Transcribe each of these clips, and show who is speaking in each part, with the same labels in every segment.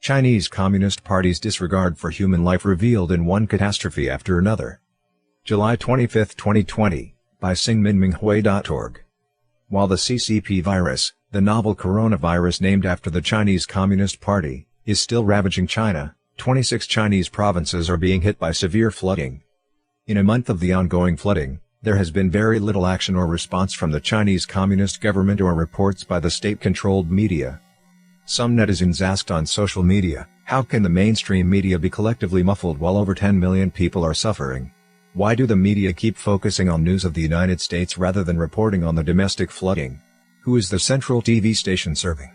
Speaker 1: Chinese Communist Party's disregard for human life revealed in one catastrophe after another. July 25, 2020, by singminminghui.org. While the CCP virus, the novel coronavirus named after the Chinese Communist Party, is still ravaging China, 26 Chinese provinces are being hit by severe flooding. In a month of the ongoing flooding, there has been very little action or response from the Chinese Communist government or reports by the state-controlled media. Some netizens asked on social media, how can the mainstream media be collectively muffled while over 10 million people are suffering? Why do the media keep focusing on news of the United States rather than reporting on the domestic flooding? Who is the central TV station serving?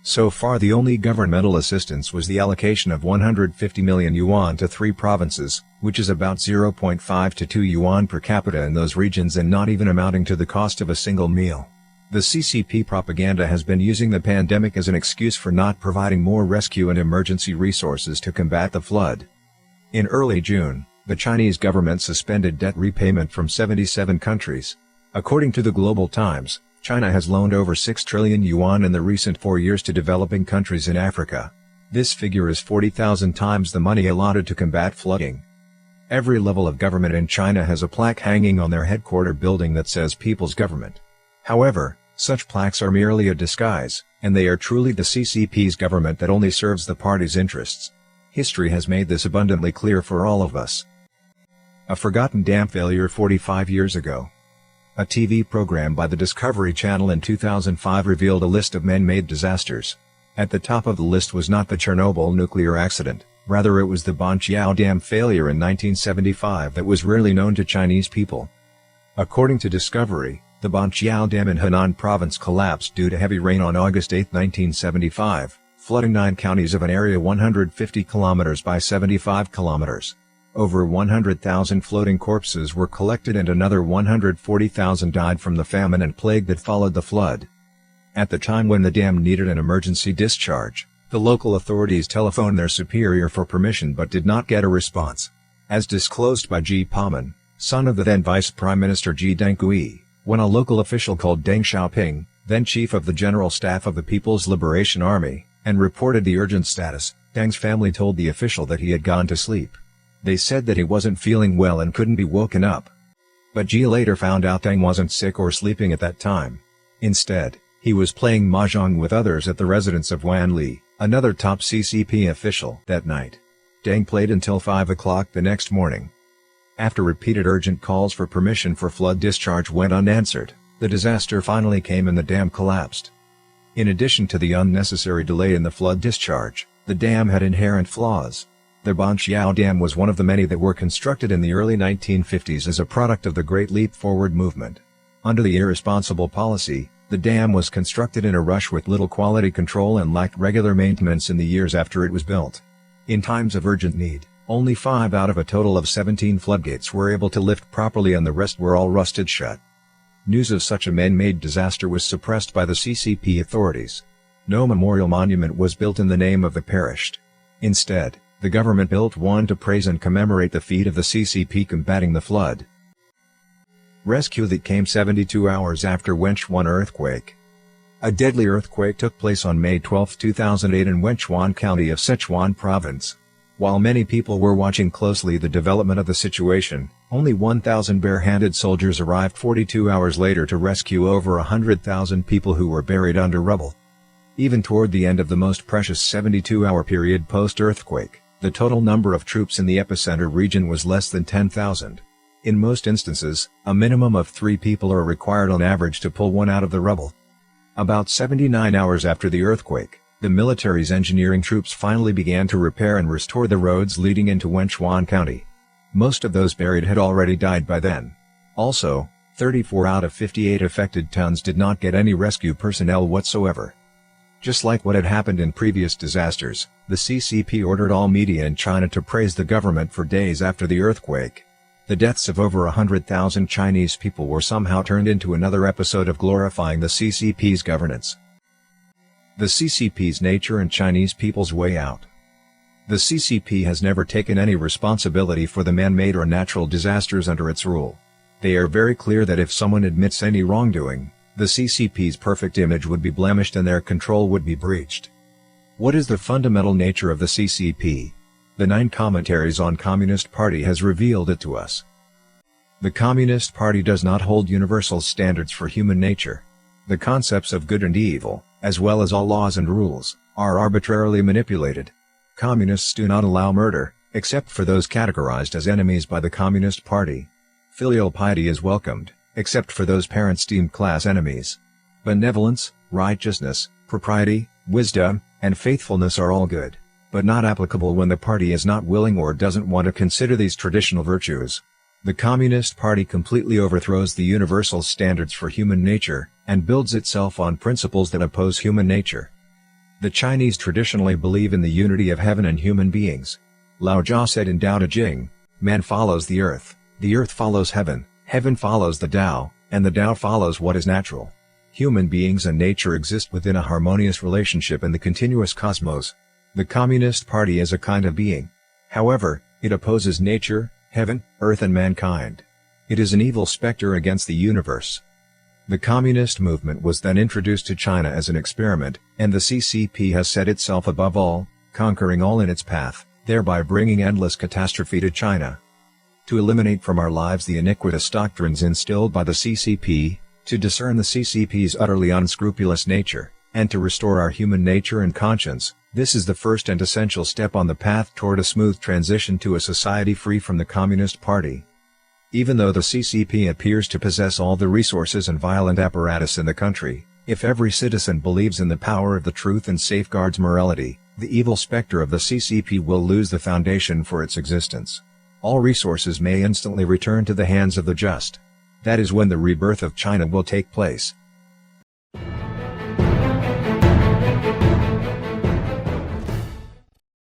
Speaker 1: So far the only governmental assistance was the allocation of 150 million yuan to 3 provinces, which is about 0.5 to 2 yuan per capita in those regions and not even amounting to the cost of a single meal. The CCP propaganda has been using the pandemic as an excuse for not providing more rescue and emergency resources to combat the flood. In early June, the Chinese government suspended debt repayment from 77 countries. According to the Global Times, China has loaned over 6 trillion yuan in the recent 4 years to developing countries in Africa. This figure is 40,000 times the money allotted to combat flooding. Every level of government in China has a plaque hanging on their headquarters building that says People's Government. However, such plaques are merely a disguise, and they are truly the CCP's government that only serves the party's interests. History has made this abundantly clear for all of us. A forgotten dam failure 45 years ago. A TV program by the Discovery Channel in 2005 revealed a list of man-made disasters. At the top of the list was not the Chernobyl nuclear accident, rather it was the Banqiao Dam failure in 1975 that was rarely known to Chinese people. According to Discovery, the Banqiao Dam in Henan province collapsed due to heavy rain on August 8, 1975, flooding 9 counties of an area 150 kilometers by 75 kilometers. Over 100,000 floating corpses were collected and another 140,000 died from the famine and plague that followed the flood. At the time when the dam needed an emergency discharge, the local authorities telephoned their superior for permission but did not get a response. As disclosed by Ji Paman, son of the then Vice Prime Minister Ji Dengui, when a local official called Deng Xiaoping, then chief of the General Staff of the People's Liberation Army, and reported the urgent status, Deng's family told the official that he had gone to sleep. They said that he wasn't feeling well and couldn't be woken up. But Ji later found out Deng wasn't sick or sleeping at that time. Instead, he was playing mahjong with others at the residence of Wan Li, another top CCP official, that night. Deng played until 5 o'clock the next morning. After repeated urgent calls for permission for flood discharge went unanswered, the disaster finally came and the dam collapsed. In addition to the unnecessary delay in the flood discharge, the dam had inherent flaws. The Banqiao Dam was one of the many that were constructed in the early 1950s as a product of the Great Leap Forward movement. Under the irresponsible policy, the dam was constructed in a rush with little quality control and lacked regular maintenance in the years after it was built. In times of urgent need, only 5 out of a total of 17 floodgates were able to lift properly and the rest were all rusted shut. News of such a man-made disaster was suppressed by the CCP authorities. No memorial monument was built in the name of the perished. Instead, the government built one to praise and commemorate the feat of the CCP combating the flood. Rescue that came 72 hours after Wenchuan earthquake. A deadly earthquake took place on May 12, 2008 in Wenchuan County of Sichuan Province. While many people were watching closely the development of the situation, only 1,000 bare-handed soldiers arrived 42 hours later to rescue over 100,000 people who were buried under rubble. Even toward the end of the most precious 72-hour period post-earthquake, the total number of troops in the epicenter region was less than 10,000. In most instances, a minimum of 3 people are required on average to pull one out of the rubble. About 79 hours after the earthquake, the military's engineering troops finally began to repair and restore the roads leading into Wenchuan County. Most of those buried had already died by then. Also, 34 out of 58 affected towns did not get any rescue personnel whatsoever. Just like what had happened in previous disasters, the CCP ordered all media in China to praise the government for days after the earthquake. The deaths of over 100,000 Chinese people were somehow turned into another episode of glorifying the CCP's governance. The CCP's nature and Chinese people's way out. The CCP has never taken any responsibility for the man-made or natural disasters under its rule. They are very clear that if someone admits any wrongdoing, the CCP's perfect image would be blemished and their control would be breached. What is the fundamental nature of the CCP? The 9 commentaries on Communist Party has revealed it to us. The Communist Party does not hold universal standards for human nature. The concepts of good and evil, as well as all laws and rules, are arbitrarily manipulated. Communists do not allow murder, except for those categorized as enemies by the Communist Party. Filial piety is welcomed, except for those parents deemed class enemies. Benevolence, righteousness, propriety, wisdom, and faithfulness are all good, but not applicable when the party is not willing or doesn't want to consider these traditional virtues. The Communist Party completely overthrows the universal standards for human nature, and builds itself on principles that oppose human nature. The Chinese traditionally believe in the unity of heaven and human beings. Lao Tzu said in Tao Te Ching, "Man follows the earth follows heaven, heaven follows the Tao, and the Tao follows what is natural." Human beings and nature exist within a harmonious relationship in the continuous cosmos. The Communist Party is a kind of being. However, it opposes nature, heaven, earth and mankind. It is an evil specter against the universe. The communist movement was then introduced to China as an experiment, and the CCP has set itself above all, conquering all in its path, thereby bringing endless catastrophe to China. To eliminate from our lives the iniquitous doctrines instilled by the CCP, to discern the CCP's utterly unscrupulous nature, and to restore our human nature and conscience, this is the first and essential step on the path toward a smooth transition to a society free from the Communist Party. Even though the CCP appears to possess all the resources and violent apparatus in the country, if every citizen believes in the power of the truth and safeguards morality, the evil specter of the CCP will lose the foundation for its existence. All resources may instantly return to the hands of the just. That is when the rebirth of China will take place.